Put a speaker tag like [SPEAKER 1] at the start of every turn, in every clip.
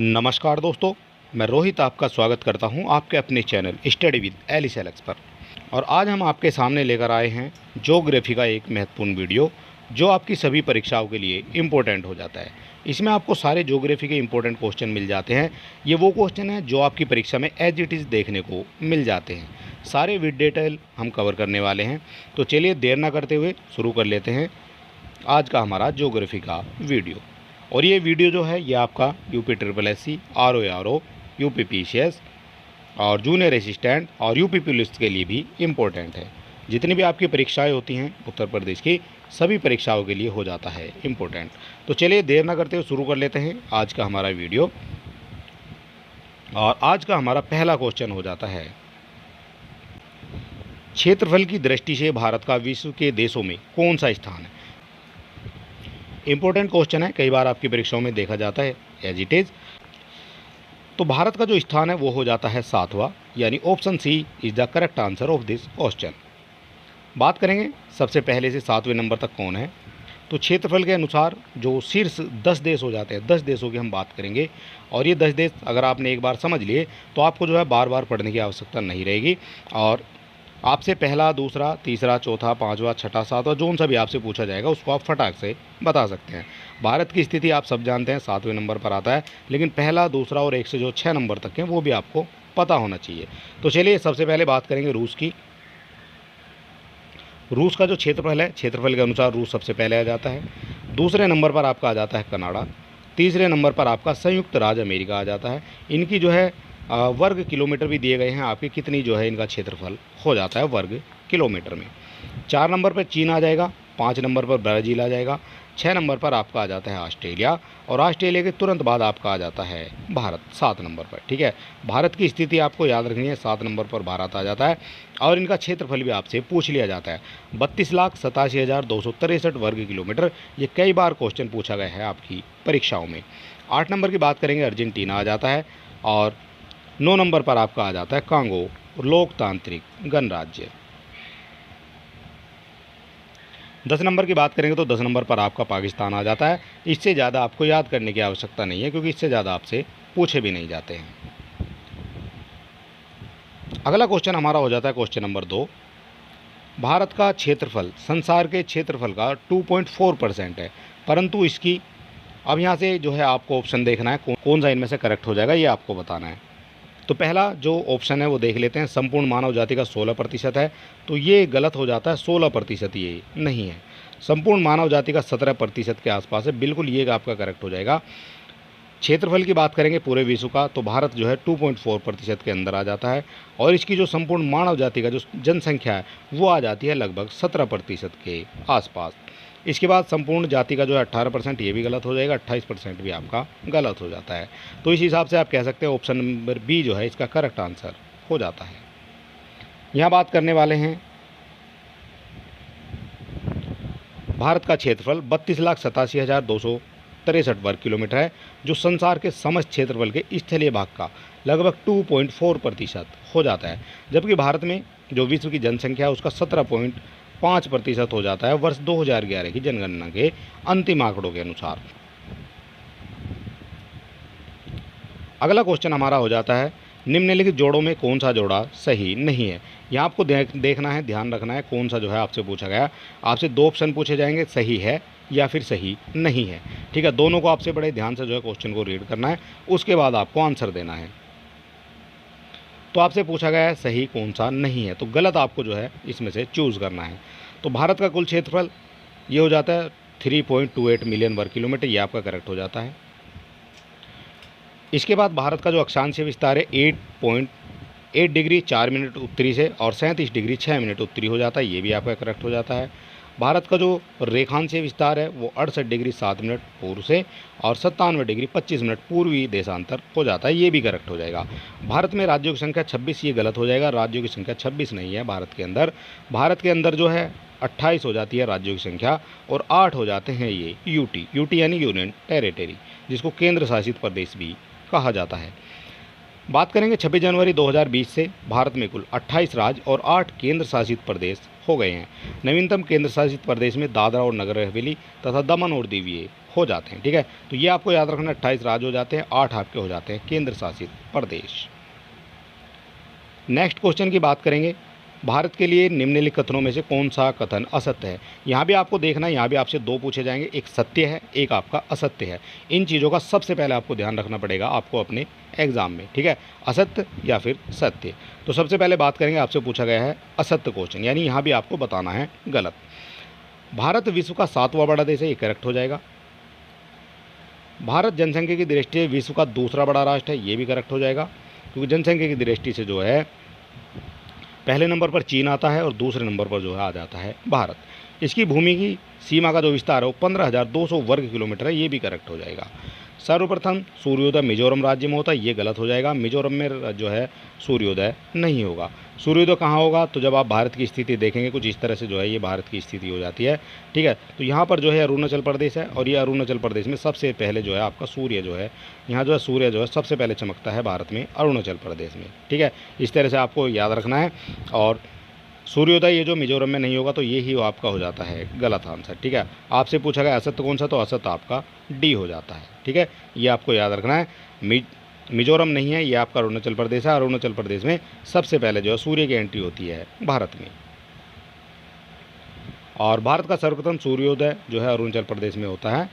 [SPEAKER 1] नमस्कार दोस्तों, मैं रोहित आपका स्वागत करता हूं आपके अपने चैनल स्टडी विद एलिसलेक्स पर। और आज हम आपके सामने लेकर आए हैं ज्योग्राफी का एक महत्वपूर्ण वीडियो जो आपकी सभी परीक्षाओं के लिए इम्पोर्टेंट हो जाता है। इसमें आपको सारे ज्योग्राफी के इम्पोर्टेंट क्वेश्चन मिल जाते हैं। ये वो क्वेश्चन हैं जो आपकी परीक्षा में एज इट इज़ देखने को मिल जाते हैं। सारे विद डिटेल हम कवर करने वाले हैं। तो चलिए देर ना करते हुए शुरू कर लेते हैं आज का हमारा ज्योग्राफी का वीडियो। और ये वीडियो जो है ये आपका UP SSC, RO UPPCS और जूनियर असिस्टेंट और UP पुलिस के लिए भी इम्पोर्टेंट है। जितनी भी आपकी परीक्षाएं होती हैं उत्तर प्रदेश की सभी परीक्षाओं के लिए हो जाता है इम्पोर्टेंट। तो चलिए देर ना करते हुए शुरू कर लेते हैं आज का हमारा वीडियो। और आज का हमारा पहला क्वेश्चन हो जाता है, क्षेत्रफल की दृष्टि से भारत का विश्व के देशों में कौन सा स्थान है। इंपॉर्टेंट क्वेश्चन है, कई बार आपकी परीक्षाओं में देखा जाता है एज इट इज़। तो भारत का जो स्थान है वो हो जाता है 7वां, यानी option C is the correct answer of this question. बात करेंगे सबसे पहले से 7वें नंबर तक कौन है। तो क्षेत्रफल के अनुसार जो शीर्ष 10 देश हो जाते हैं, 10 देशों की हम बात करेंगे। और ये 10 देश अगर आपने एक बार समझ लिए तो आपको जो है बार बार पढ़ने की आवश्यकता नहीं रहेगी। और आपसे पहला, दूसरा, तीसरा, चौथा, पांचवा, छठा, सातवां जोन सा भी आपसे पूछा जाएगा उसको आप फटाक से बता सकते हैं। भारत की स्थिति आप सब जानते हैं 7वें नंबर पर आता है, लेकिन पहला, दूसरा और एक से जो 6 नंबर तक हैं वो भी आपको पता होना चाहिए। तो चलिए सबसे पहले बात करेंगे रूस की। रूस का जो क्षेत्रफल है, क्षेत्रफल के अनुसार रूस सबसे पहले आ जाता है। दूसरे नंबर पर आपका आ जाता है कनाडा। तीसरे नंबर पर आपका संयुक्त राज्य अमेरिका आ जाता है। इनकी जो है वर्ग किलोमीटर भी दिए गए हैं आपके, कितनी जो है इनका क्षेत्रफल हो जाता है वर्ग किलोमीटर में। 4 नंबर पर चीन आ जाएगा। 5 नंबर पर ब्राज़ील आ जाएगा। 6 नंबर पर आपका आ जाता है ऑस्ट्रेलिया। और ऑस्ट्रेलिया के तुरंत बाद आपका आ जाता है भारत 7 नंबर पर। ठीक है, भारत की स्थिति आपको याद रखनी है, 7 नंबर पर भारत आ जाता है। और इनका क्षेत्रफल भी आपसे पूछ लिया जाता है, 32,87,263 वर्ग किलोमीटर। ये कई बार क्वेश्चन पूछा गया है आपकी परीक्षाओं में। 8 नंबर की बात करेंगे, अर्जेंटीना आ जाता है। और 9 नंबर पर आपका आ जाता है कांगो लोकतांत्रिक गणराज्य। 10 नंबर की बात करेंगे तो 10 नंबर पर आपका पाकिस्तान आ जाता है। इससे ज़्यादा आपको याद करने की आवश्यकता नहीं है क्योंकि इससे ज़्यादा आपसे पूछे भी नहीं जाते हैं। अगला क्वेश्चन हमारा हो जाता है क्वेश्चन नंबर 2। भारत का क्षेत्रफल संसार के क्षेत्रफल का 2.4% है, परंतु इसकी अब यहाँ से जो है आपको ऑप्शन देखना है कौन सा इनमें से करेक्ट हो जाएगा, ये आपको बताना है। तो पहला जो ऑप्शन है वो देख लेते हैं, संपूर्ण मानव जाति का 16% है। तो ये गलत हो जाता है, 16% ये नहीं है। संपूर्ण मानव जाति का 17% के आसपास है, बिल्कुल ये आपका करेक्ट हो जाएगा। क्षेत्रफल की बात करेंगे पूरे विश्व का तो भारत जो है 2.4% के अंदर आ जाता है। और इसकी जो संपूर्ण मानव जाति का जो जनसंख्या है वो आ जाती है लगभग 17% के आसपास। इसके बाद संपूर्ण जाति का जो है 18%, ये भी गलत हो जाएगा। 28% भी आपका गलत हो जाता है। तो इस हिसाब से आप कह सकते हैं ऑप्शन नंबर बी जो है इसका करेक्ट आंसर हो जाता है। यहाँ बात करने वाले हैं भारत का क्षेत्रफल 32,87,263 वर्ग किलोमीटर है, जो संसार के समस्त क्षेत्रफल के स्थलीय भाग का लगभग 2.4% हो जाता है। जबकि भारत में जो विश्व की जनसंख्या है उसका 17.5% हो जाता है वर्ष 2011 की जनगणना के अंतिम आंकड़ों के अनुसार। अगला क्वेश्चन हमारा हो जाता है, निम्नलिखित जोड़ों में कौन सा जोड़ा सही नहीं है। यहाँ आपको देखना है, ध्यान रखना है कौन सा जो है आपसे पूछा गया। आपसे 2 ऑप्शन पूछे जाएंगे, सही है या फिर सही नहीं है। ठीक है, दोनों को आपसे बड़े ध्यान से जो है क्वेश्चन को रीड करना है, उसके बाद आपको आंसर देना है। तो आपसे पूछा गया है सही कौन सा नहीं है, तो गलत आपको जो है इसमें से चूज़ करना है। तो भारत का कुल क्षेत्रफल ये हो जाता है 3.28 मिलियन वर्ग किलोमीटर, ये आपका करेक्ट हो जाता है। इसके बाद भारत का जो अक्षांशीय विस्तार है 8.8 डिग्री 4 मिनट उत्तरी से और 37 डिग्री 6 मिनट उत्तरी हो जाता है, ये भी आपका करेक्ट हो जाता है। भारत का जो रेखांशीय विस्तार है वो 68 डिग्री 7 मिनट पूर्व से और 97 डिग्री 25 मिनट पूर्वी देशांतर हो जाता है, ये भी करेक्ट हो जाएगा। भारत में राज्यों की संख्या 26, ये गलत हो जाएगा। राज्यों की संख्या 26 नहीं है भारत के अंदर। भारत के अंदर जो है 28 हो जाती है राज्यों की संख्या और 8 हो जाते हैं ये यूटी यानी यूनियन टेरिटरी, जिसको केंद्र शासित प्रदेश भी कहा जाता है। बात करेंगे 26 जनवरी 2020 से भारत में कुल 28 राज्य और 8 केंद्र शासित प्रदेश हो गए हैं। नवीनतम केंद्र शासित प्रदेश में दादरा और नगर हवेली तथा दमन और दीव ये हो जाते हैं। ठीक है, तो ये आपको याद रखना, 28 राज्य हो जाते हैं, 8 आपके हो जाते हैं केंद्र शासित प्रदेश। नेक्स्ट क्वेश्चन की बात करेंगे, भारत के लिए निम्नलिखित कथनों में से कौन सा कथन असत्य है। यहाँ भी आपको देखना है, यहाँ भी आपसे 2 पूछे जाएंगे, एक सत्य है, एक आपका असत्य है। इन चीज़ों का सबसे पहले आपको ध्यान रखना पड़ेगा आपको अपने एग्जाम में। ठीक है, असत्य या फिर सत्य। तो सबसे पहले बात करेंगे, आपसे पूछा गया है असत्य क्वेश्चन, यानी यहाँ भी आपको बताना है गलत। भारत विश्व का 7वां बड़ा देश है, ये करेक्ट हो जाएगा। भारत जनसंख्या की दृष्टि से विश्व का दूसरा बड़ा राष्ट्र है, ये भी करेक्ट हो जाएगा, क्योंकि जनसंख्या की दृष्टि से जो है पहले नंबर पर चीन आता है और दूसरे नंबर पर जो है आ जाता है भारत। इसकी भूमि की सीमा का जो विस्तार है वो 15,200 वर्ग किलोमीटर है, ये भी करेक्ट हो जाएगा। सर्वप्रथम सूर्योदय मिजोरम राज्य में होता है, ये गलत हो जाएगा, मिजोरम में जो है सूर्योदय नहीं होगा। सूर्योदय कहाँ होगा, तो जब आप भारत की स्थिति देखेंगे कुछ इस तरह से जो है ये भारत की स्थिति हो जाती है। ठीक है, तो यहाँ पर जो है अरुणाचल प्रदेश है, और ये अरुणाचल प्रदेश में सबसे पहले जो है आपका सूर्य जो है, यहाँ जो है सूर्य जो है सबसे पहले चमकता है भारत में, अरुणाचल प्रदेश में। ठीक है, इस तरह से आपको याद रखना है। और सूर्योदय ये जो मिजोरम में नहीं होगा, तो ये ही आपका हो जाता है गलत आंसर। ठीक है, आपसे पूछा गया असत्य कौन सा, तो असत्य आपका डी हो जाता है। ठीक है, ये आपको याद रखना है, मिजोरम नहीं है, ये आपका अरुणाचल प्रदेश है। अरुणाचल प्रदेश में सबसे पहले जो है सूर्य की एंट्री होती है भारत में। और भारत का सर्वप्रथम सूर्योदय जो है अरुणाचल प्रदेश में होता है।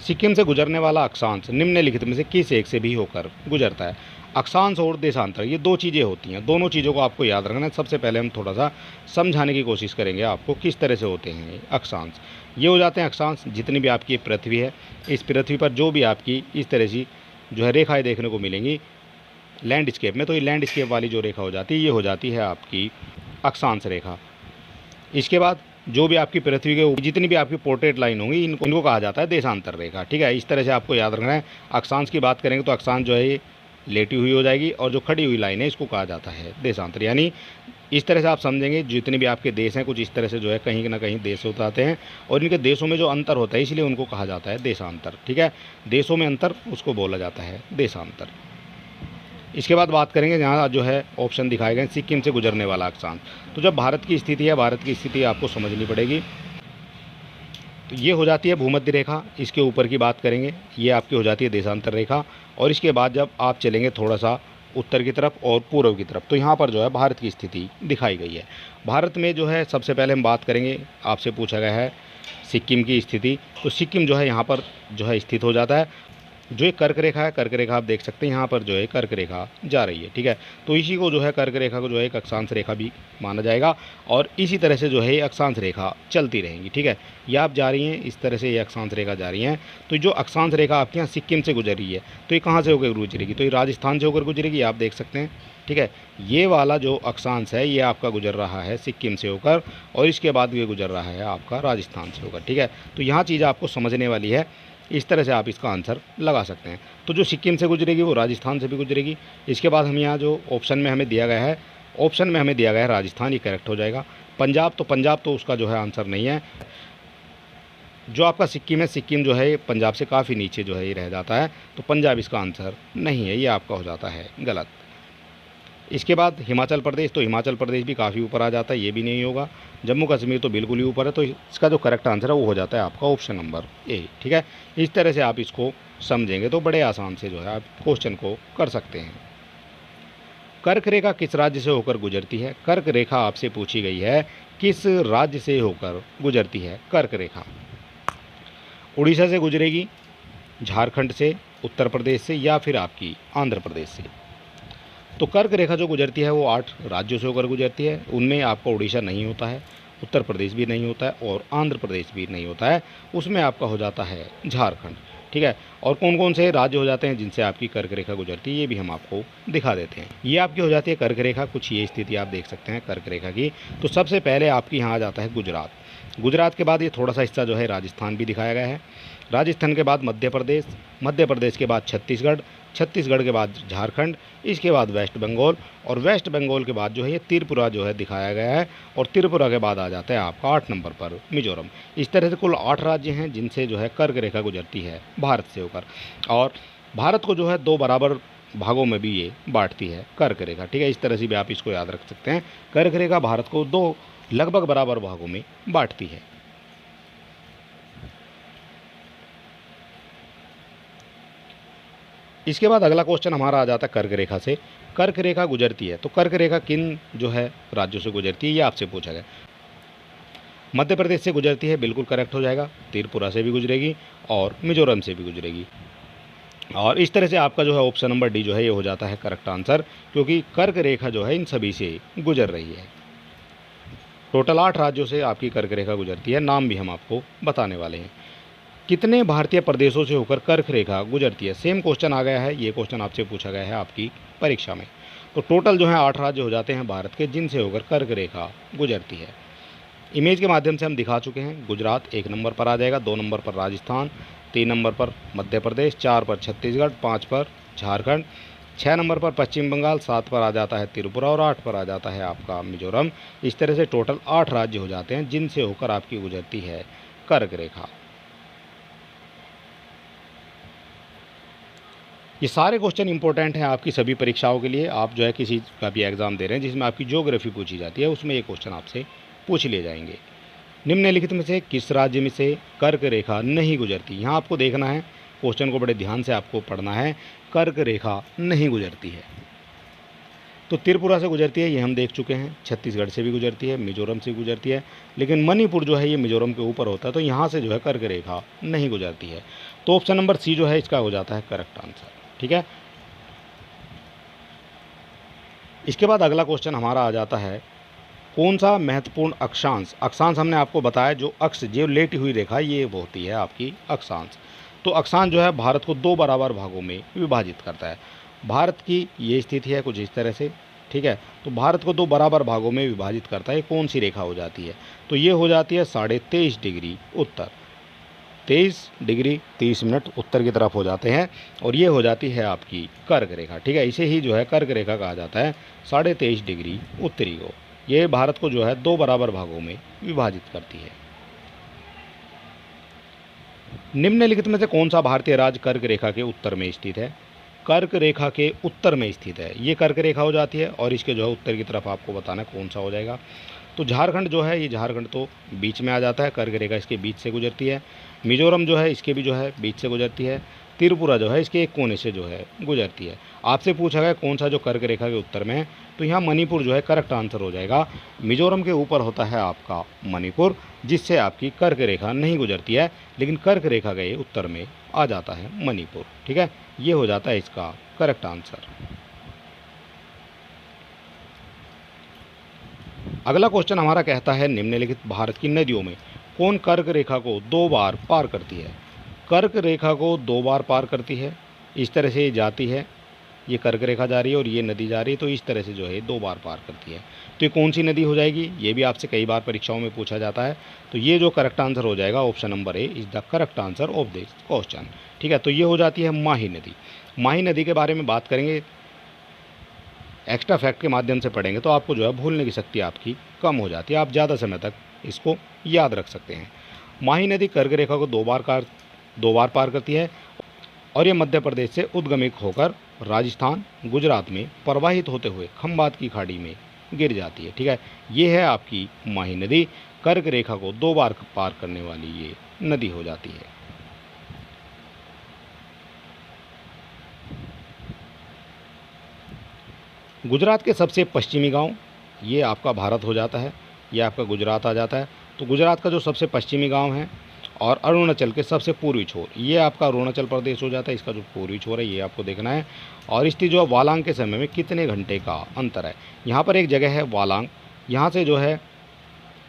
[SPEAKER 1] सिक्किम से गुजरने वाला अक्षांश निम्नलिखित में से किस एक से भी होकर गुजरता है। अक्षांश और देशांतर ये 2 चीज़ें होती हैं, दोनों चीज़ों को आपको याद रखना है। सबसे पहले हम थोड़ा सा समझाने की कोशिश करेंगे आपको किस तरह से होते हैं अक्षांश। ये हो जाते हैं अक्षांश, जितनी भी आपकी पृथ्वी है, इस पृथ्वी पर जो भी आपकी इस तरह से जो है रेखाएं देखने को मिलेंगी लैंडस्केप में, तो ये लैंडस्केप वाली जो रेखा हो जाती है ये हो जाती है आपकी अक्षांश रेखा। इसके बाद जो भी आपकी पृथ्वी के ऊपर जितनी भी आपकी पोर्ट्रेट लाइन होंगी इनको कहा जाता है देशांतर रेखा। ठीक है, इस तरह से आपको याद रखना है। अक्षांश की बात करेंगे तो अक्षांश जो है ये लेटी हुई हो जाएगी, और जो खड़ी हुई लाइन है इसको कहा जाता है देशांतर। यानी इस तरह से आप समझेंगे, जितने भी आपके देश हैं कुछ इस तरह से जो है कहीं ना कहीं देश होते आते हैं, और इनके देशों में जो अंतर होता है इसलिए उनको कहा जाता है देशांतर। ठीक है, देशों में अंतर उसको बोला जाता है देशांतर। इसके बाद बात करेंगे, यहाँ जो है ऑप्शन दिखाए गए सिक्किम से गुजरने वाला अक्षांश। तो जब भारत की स्थिति है, भारत की स्थिति आपको समझनी पड़ेगी। तो ये हो जाती है भूमध्य रेखा, इसके ऊपर की बात करेंगे, ये आपकी हो जाती है देशांतर रेखा। और इसके बाद जब आप चलेंगे थोड़ा सा उत्तर की तरफ और पूर्व की तरफ, तो यहाँ पर जो है भारत की स्थिति दिखाई गई है। भारत में जो है सबसे पहले हम बात करेंगे, आपसे पूछा गया है सिक्किम की स्थिति, तो सिक्किम जो है यहाँ पर जो है स्थित हो जाता है। जो एक कर्क रेखा है, कर्क रेखा आप देख सकते हैं यहाँ पर जो है कर्क रेखा जा रही है। ठीक है, तो इसी को जो है कर्क रेखा को जो है एक अक्षांश रेखा भी माना जाएगा, और इसी तरह से जो है ये अक्षांश रेखा चलती रहेंगी। ठीक है, ये आप जा रही हैं इस तरह से, ये अक्षांश रेखा जा रही हैं। तो जो अक्षांश रेखा आपके यहाँ सिक्किम से गुजर रही है, तो ये कहाँ से होकर गुजरेगी, तो ये राजस्थान से होकर गुजरेगी, आप देख सकते हैं। ठीक है, ये वाला जो अक्षांश है ये आपका गुजर रहा है सिक्किम से होकर, और इसके बाद ये गुजर रहा है आपका राजस्थान से होकर। ठीक है, तो यहाँ चीज़ आपको समझने वाली है, इस तरह से आप इसका आंसर लगा सकते हैं। तो जो सिक्किम से गुजरेगी वो राजस्थान से भी गुजरेगी। इसके बाद हम यहाँ जो ऑप्शन में हमें दिया गया है, ऑप्शन में हमें दिया गया है राजस्थान, ये करेक्ट हो जाएगा। पंजाब तो उसका जो है आंसर नहीं है। जो आपका सिक्किम है, सिक्किम जो है पंजाब से काफ़ी नीचे जो है ये रह जाता है, तो पंजाब इसका आंसर नहीं है, ये आपका हो जाता है गलत। इसके बाद हिमाचल प्रदेश, तो हिमाचल प्रदेश भी काफ़ी ऊपर आ जाता है, ये भी नहीं होगा। जम्मू कश्मीर तो बिल्कुल ही ऊपर है, तो इसका जो करेक्ट आंसर है वो हो जाता है आपका ऑप्शन नंबर ए। ठीक है, इस तरह से आप इसको समझेंगे तो बड़े आसान से जो है आप क्वेश्चन को कर सकते हैं। कर्क रेखा किस राज्य से होकर गुजरती है। कर्क रेखा आपसे पूछी गई है किस राज्य से होकर गुजरती है। कर्क रेखा उड़ीसा से गुजरेगी, झारखंड से, उत्तर प्रदेश से, या फिर आपकी आंध्र प्रदेश से। तो कर्क रेखा जो गुजरती है वो 8 राज्यों से होकर गुजरती है। उनमें आपका उड़ीसा नहीं होता है, उत्तर प्रदेश भी नहीं होता है, और आंध्र प्रदेश भी नहीं होता है। उसमें आपका हो जाता है झारखंड। ठीक है, और कौन कौन से राज्य हो जाते हैं जिनसे आपकी कर्क रेखा गुजरती है ये भी हम आपको दिखा देते हैं। ये आपकी हो जाती है कर्क रेखा, कुछ ये स्थिति आप देख सकते हैं कर्क रेखा की। तो सबसे पहले आपकी यहाँ आ जाता है गुजरात। गुजरात के बाद ये थोड़ा सा हिस्सा जो है राजस्थान भी दिखाया गया है। राजस्थान के बाद मध्य प्रदेश, मध्य प्रदेश के बाद छत्तीसगढ़, छत्तीसगढ़ के बाद झारखंड, इसके बाद वेस्ट बंगाल, और वेस्ट बंगाल के बाद जो है ये त्रिपुरा जो है दिखाया गया है, और त्रिपुरा के बाद आ जाता है आपका 8 नंबर पर मिजोरम। इस तरह से कुल 8 राज्य हैं जिनसे जो है कर्क रेखा गुजरती है भारत से होकर। और भारत को जो है 2 बराबर भागों में भी ये बांटती है कर्क रेखा। ठीक है, इस तरह से भी आप इसको याद रख सकते हैं। कर्क रेखा भारत को 2 लगभग बराबर भागों में बांटती है। इसके बाद अगला क्वेश्चन हमारा आ जाता है कर्क रेखा से। कर्क रेखा गुजरती है तो कर्क रेखा किन जो है राज्यों से गुजरती है, ये आपसे पूछा गया। मध्य प्रदेश से गुजरती है, बिल्कुल करेक्ट हो जाएगा। त्रिपुरा से भी गुजरेगी और मिजोरम से भी गुजरेगी। और इस तरह से आपका जो है ऑप्शन नंबर डी जो है ये हो जाता है करेक्ट आंसर, क्योंकि कर्क रेखा जो है इन सभी से गुजर रही है। टोटल 8 राज्यों से आपकी कर्क रेखा गुजरती है, नाम भी हम आपको बताने वाले हैं। कितने भारतीय प्रदेशों से होकर कर्क रेखा गुजरती है, सेम क्वेश्चन आ गया है, ये क्वेश्चन आपसे पूछा गया है आपकी परीक्षा में। तो टोटल जो है 8 राज्य हो जाते हैं भारत के जिनसे होकर कर्क रेखा गुजरती है। इमेज के माध्यम से हम दिखा चुके हैं। गुजरात 1 नंबर पर आ जाएगा, 2 नंबर पर राजस्थान, 3 नंबर पर मध्य प्रदेश, 4 पर छत्तीसगढ़, 5 पर झारखंड, 6 नंबर पर पश्चिम बंगाल, 7 पर आ जाता है त्रिपुरा और 8 पर आ जाता है आपका मिजोरम। इस तरह से टोटल 8 राज्य हो जाते हैं जिनसे होकर आपकी गुजरती है कर्क रेखा। ये सारे क्वेश्चन इंपॉर्टेंट हैं आपकी सभी परीक्षाओं के लिए। आप जो है किसी का भी एग्जाम दे रहे हैं जिसमें आपकी ज्योग्राफी पूछी जाती है, उसमें ये क्वेश्चन आपसे पूछ लिए जाएंगे। निम्नलिखित में से किस राज्य में से कर्क रेखा नहीं गुजरती, यहाँ आपको देखना है, क्वेश्चन को बड़े ध्यान से आपको पढ़ना है। कर्क रेखा नहीं गुजरती है तो त्रिपुरा से गुजरती है, ये हम देख चुके हैं। छत्तीसगढ़ से भी गुजरती है, मिजोरम से गुजरती है, लेकिन मणिपुर जो है ये मिजोरम के ऊपर होता है, तो यहाँ से जो है कर्क रेखा नहीं गुजरती है। तो ऑप्शन नंबर सी जो है इसका हो जाता है करेक्ट आंसर। ठीक है, इसके बाद अगला क्वेश्चन हमारा आ जाता है, कौन सा महत्वपूर्ण अक्षांश, अक्षांश हमने आपको बताया जो अक्ष जो लेटी हुई रेखा ये होती है आपकी अक्षांश। तो अक्षांश जो है भारत को 2 बराबर भागों में विभाजित करता है। भारत की ये स्थिति है कुछ इस तरह से, ठीक है। तो भारत को 2 बराबर भागों में विभाजित करता है, कौन सी रेखा हो जाती है, तो ये हो जाती है 23.5 डिग्री उत्तर, 23 डिग्री 30 मिनट उत्तर की तरफ हो जाते हैं, और ये हो जाती है आपकी कर्क रेखा। ठीक है, इसे ही जो है कर्क रेखा कहा जाता है, 23.5 डिग्री उत्तरी को। ये भारत को जो है 2 बराबर भागों में विभाजित करती है। निम्नलिखित में से कौन सा भारतीय राज्य कर्क रेखा के उत्तर में स्थित है, कर्क रेखा के उत्तर में स्थित है, ये कर्क रेखा हो जाती है, और इसके जो है उत्तर की तरफ आपको बताना है कौन सा हो जाएगा। तो झारखंड जो है, ये झारखंड तो बीच में आ जाता है, कर्क रेखा इसके बीच से गुजरती है। मिजोरम जो है इसके भी जो है बीच से गुजरती है। त्रिपुरा जो है इसके एक कोने से जो है गुजरती है। आपसे पूछा गया कौन सा जो कर्क रेखा के उत्तर में है, तो यहाँ मणिपुर जो है करेक्ट आंसर हो जाएगा। मिजोरम के ऊपर होता है आपका मणिपुर, जिससे आपकी कर्क रेखा नहीं गुजरती है, लेकिन कर्क रेखा के उत्तर में आ जाता है मणिपुर। ठीक है, ये हो जाता है इसका करेक्ट आंसर। अगला क्वेश्चन हमारा कहता है, निम्नलिखित भारत की नदियों में कौन कर्क रेखा को 2 बार पार करती है। कर्क रेखा को 2 बार पार करती है, इस तरह से ये जाती है, ये कर्क रेखा जा रही है और ये नदी जा रही है, तो इस तरह से जो है 2 बार पार करती है। तो ये कौन सी नदी हो जाएगी, ये भी आपसे कई बार परीक्षाओं में पूछा जाता है। तो ये जो करेक्ट आंसर हो जाएगा option number A is the correct answer of this question. ठीक है, तो ये हो जाती है माही नदी। माही नदी के बारे में बात करेंगे, एक्स्ट्रा फैक्ट के माध्यम से पढ़ेंगे तो आपको जो है भूलने की शक्ति आपकी कम हो जाती है, आप ज़्यादा समय तक इसको याद रख सकते हैं। माही नदी कर्क रेखा को 2 बार पार करती है, और ये मध्य प्रदेश से उद्गमित होकर राजस्थान गुजरात में प्रवाहित होते हुए खंबात की खाड़ी में गिर जाती है। ठीक है, ये है आपकी माही नदी, कर्क रेखा को 2 बार पार करने वाली ये नदी हो जाती है। गुजरात के सबसे पश्चिमी गांव, ये आपका भारत हो जाता है, ये आपका गुजरात आ जाता है। तो गुजरात का जो सबसे पश्चिमी गांव है, और अरुणाचल के सबसे पूर्वी छोर, ये आपका अरुणाचल प्रदेश हो जाता है, इसका जो पूर्वी छोर है ये आपको देखना है। और इसकी जो वालांग के समय में कितने घंटे का अंतर है, यहाँ पर एक जगह है वालांग, यहाँ से जो है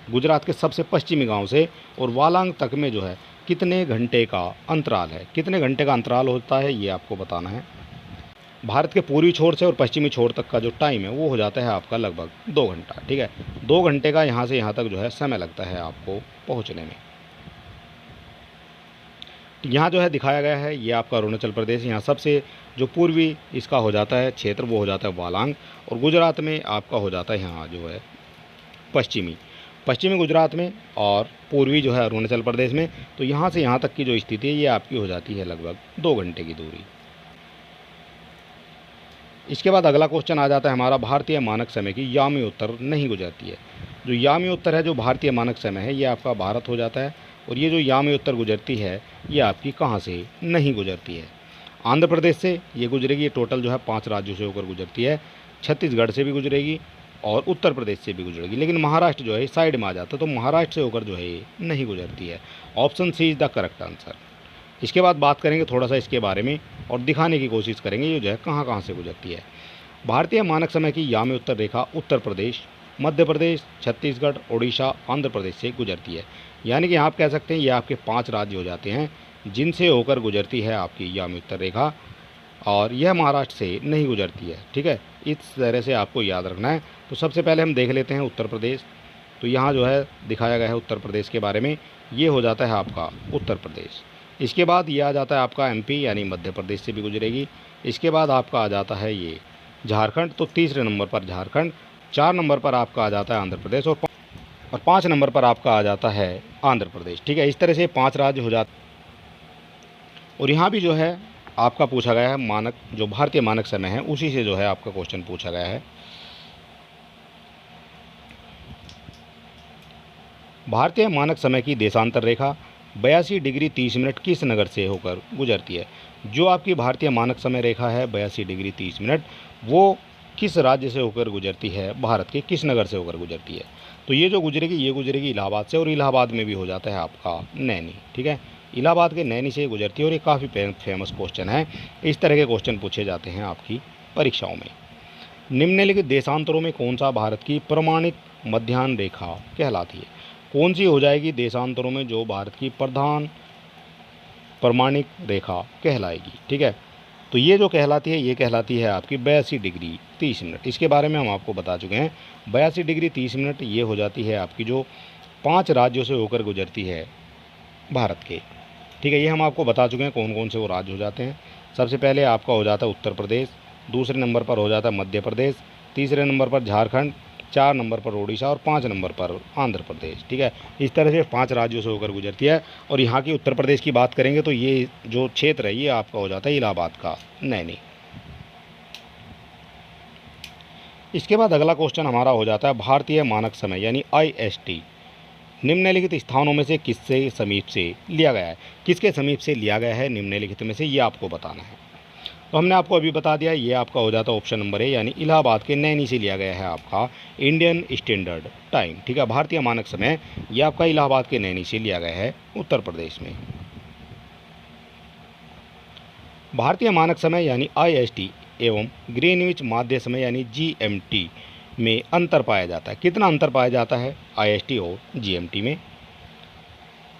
[SPEAKER 1] गुजरात के सबसे पश्चिमी गांव से और वालांग तक में जो है कितने घंटे का अंतराल है, कितने घंटे का अंतराल होता है ये आपको बताना है। भारत के पूर्वी छोर से और पश्चिमी छोर तक का जो टाइम है वो हो जाता है आपका लगभग 2 घंटा। ठीक है, 2 घंटे का यहाँ से यहाँ तक जो है समय लगता है आपको पहुँचने में। यहाँ जो है दिखाया गया है, ये आपका अरुणाचल प्रदेश, यहाँ सबसे जो पूर्वी इसका हो जाता है क्षेत्र वो हो जाता है वालांग, और गुजरात में आपका हो जाता है यहाँ जो है पश्चिमी गुजरात में, और पूर्वी जो है अरुणाचल प्रदेश में। तो यहाँ से यहाँ तक की जो स्थिति है ये आपकी हो जाती है लगभग 2 घंटे की दूरी। इसके बाद अगला क्वेश्चन आ जाता है हमारा, भारतीय मानक समय की यामी उत्तर नहीं गुजरती है। जो यामी उत्तर है, जो भारतीय मानक समय है, ये आपका भारत हो जाता है, और ये जो यामी उत्तर गुजरती है ये आपकी कहाँ से नहीं गुजरती है। आंध्र प्रदेश से ये गुजरेगी, ये टोटल जो है 5 राज्यों से होकर गुजरती है। छत्तीसगढ़ से भी गुजरेगी और उत्तर प्रदेश से भी गुजरेगी, लेकिन महाराष्ट्र जो है साइड में आ जाता है, तो महाराष्ट्र से होकर जो है ये नहीं गुजरती है। Option C is the correct answer. इसके बाद बात करेंगे थोड़ा सा इसके बारे में और दिखाने की कोशिश करेंगे ये जो है कहाँ कहाँ से गुजरती है। भारतीय मानक समय की यामी उत्तर रेखा उत्तर प्रदेश, मध्य प्रदेश, छत्तीसगढ़, उड़ीसा, आंध्र प्रदेश से गुजरती है। यानी कि आप कह सकते हैं ये आपके 5 राज्य हो जाते हैं जिनसे होकर गुजरती है आपकी यामी उत्तर रेखा, और यह महाराष्ट्र से नहीं गुजरती है। ठीक है, इस तरह से आपको याद रखना है। तो सबसे पहले हम देख लेते हैं उत्तर प्रदेश। तो यहाँ जो है दिखाया गया है उत्तर प्रदेश के बारे में, ये हो जाता है आपका उत्तर प्रदेश। इसके बाद ये आ जाता है आपका एमपी यानी मध्य प्रदेश से भी गुजरेगी। इसके बाद आपका आ जाता है ये झारखंड, तो तीसरे नंबर पर झारखंड। 4 नंबर पर आपका आ जाता है आंध्र प्रदेश और 5 नंबर पर आपका आ जाता है आंध्र प्रदेश। ठीक है, इस तरह से 5 राज्य हो जाते। और यहाँ भी जो है आपका पूछा गया है मानक, जो भारतीय मानक समय है उसी से जो है आपका क्वेश्चन पूछा गया है। भारतीय मानक समय की देशांतर रेखा 82 डिग्री 30 मिनट किस नगर से होकर गुजरती है? जो आपकी भारतीय मानक समय रेखा है 82 डिग्री 30 मिनट, वो किस राज्य से होकर गुजरती है? भारत के किस नगर से होकर गुजरती है? तो ये जो गुजरेगी ये गुजरेगी इलाहाबाद से, और इलाहाबाद में भी हो जाता है आपका नैनी। ठीक है, इलाहाबाद के नैनी से गुजरती है और ये काफ़ी फेमस क्वेश्चन है। इस तरह के क्वेश्चन पूछे जाते हैं आपकी परीक्षाओं में। निम्नलिखित देशांतरों में कौन सा भारत की प्रमाणित मध्याह्न रेखा कहलाती है? कौन सी हो जाएगी देशांतरों में जो भारत की प्रधान प्रमाणिक रेखा कहलाएगी? ठीक है, तो ये जो कहलाती है ये कहलाती है आपकी 82 डिग्री 30 मिनट। इसके बारे में हम आपको बता चुके हैं। 82 डिग्री 30 मिनट ये हो जाती है आपकी जो 5 राज्यों से होकर गुजरती है भारत के। ठीक है, ये हम आपको बता चुके हैं कौन कौन से वो राज्य हो जाते हैं। सबसे पहले आपका हो जाता है उत्तर प्रदेश, दूसरे नंबर पर हो जाता है मध्य प्रदेश, तीसरे नंबर पर झारखंड, 4 नंबर पर उड़ीसा और 5 नंबर पर आंध्र प्रदेश। ठीक है, इस तरह से 5 राज्यों से होकर गुजरती है। और यहाँ की उत्तर प्रदेश की बात करेंगे तो ये जो क्षेत्र है ये आपका हो जाता है इलाहाबाद का नैनी। इसके बाद अगला क्वेश्चन हमारा हो जाता है भारतीय मानक समय यानी IST निम्नलिखित स्थानों में से किससे समीप से लिया गया है? किसके समीप से लिया गया है निम्नलिखित में से, ये आपको बताना है। तो हमने आपको अभी बता दिया, ये आपका हो जाता है ऑप्शन नंबर ए यानी इलाहाबाद के नैनी से लिया गया है आपका इंडियन स्टैंडर्ड टाइम। ठीक है, भारतीय मानक समय ये आपका इलाहाबाद के नैनी से लिया गया है उत्तर प्रदेश में। भारतीय मानक समय यानी IST एवं ग्रीनविच माध्य समय यानी GMT में अंतर पाया जाता है। कितना अंतर पाया जाता है IST और GMT में?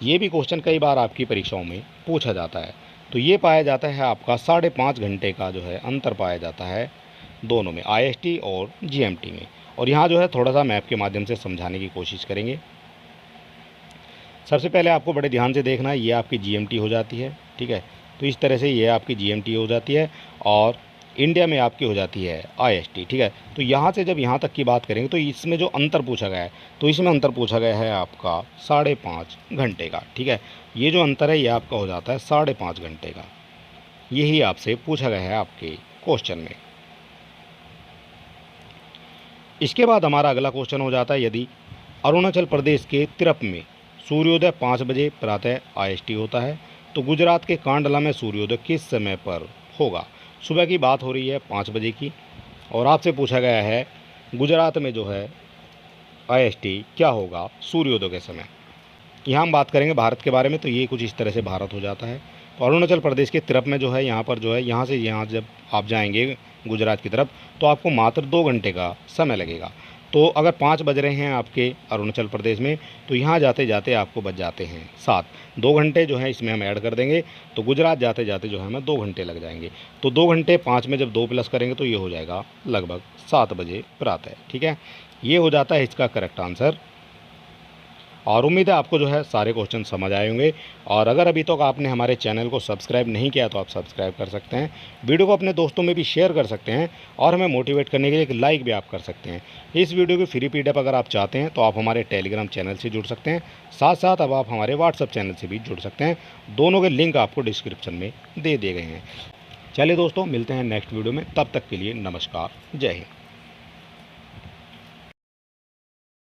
[SPEAKER 1] ये भी क्वेश्चन कई बार आपकी परीक्षाओं में पूछा जाता है। तो ये पाया जाता है आपका 5.5 घंटे का जो है अंतर पाया जाता है दोनों में, IST और GMT में। और यहाँ जो है थोड़ा सा मैप के माध्यम से समझाने की कोशिश करेंगे। सबसे पहले आपको बड़े ध्यान से देखना है, ये आपकी GMT हो जाती है। ठीक है, तो इस तरह से ये आपकी GMT हो जाती है और इंडिया में आपकी हो जाती है IST। ठीक है, तो यहाँ से जब यहाँ तक की बात करेंगे तो इसमें जो अंतर पूछा गया है, तो इसमें अंतर पूछा गया है आपका 5.5 घंटे का। ठीक है, ये जो अंतर है ये आपका हो जाता है 5.5 घंटे का। यही आपसे पूछा गया है आपके क्वेश्चन में। इसके बाद हमारा अगला क्वेश्चन हो जाता है, यदि अरुणाचल प्रदेश के तिरप में सूर्योदय 5 बजे प्रातः IST होता है तो गुजरात के कांडला में सूर्योदय किस समय पर होगा? सुबह की बात हो रही है 5 बजे की, और आपसे पूछा गया है गुजरात में जो है IST क्या होगा सूर्योदय के समय। यहाँ हम बात करेंगे भारत के बारे में, तो ये कुछ इस तरह से भारत हो जाता है। तो अरुणाचल प्रदेश के तरफ में जो है यहाँ पर जो है यहाँ से यहाँ जब आप जाएंगे गुजरात की तरफ तो आपको मात्र 2 घंटे का समय लगेगा। तो अगर 5 बज रहे हैं आपके अरुणाचल प्रदेश में तो यहाँ जाते जाते आपको बज जाते हैं 7। 2 घंटे जो है इसमें हम ऐड कर देंगे तो गुजरात जाते जाते जो है हमें 2 घंटे लग जाएंगे। तो 2 घंटे 5 में जब 2 प्लस करेंगे तो ये हो जाएगा लगभग 7 बजे प्रातः। ठीक है, ये हो जाता है इसका करेक्ट आंसर। और उम्मीद है आपको जो है सारे क्वेश्चन समझ आए होंगे। और अगर अभी तक आपने हमारे चैनल को सब्सक्राइब नहीं किया तो आप सब्सक्राइब कर सकते हैं, वीडियो को अपने दोस्तों में भी शेयर कर सकते हैं और हमें मोटिवेट करने के लिए एक लाइक भी आप कर सकते हैं। इस वीडियो की फ्री PDF अगर आप चाहते हैं तो आप हमारे टेलीग्राम चैनल से जुड़ सकते हैं, साथ साथ अब आप हमारे व्हाट्सअप चैनल से भी जुड़ सकते हैं। दोनों के लिंक आपको डिस्क्रिप्शन में दे दिए गए हैं। चलिए दोस्तों, मिलते हैं नेक्स्ट वीडियो में, तब तक के लिए नमस्कार, जय हिंद।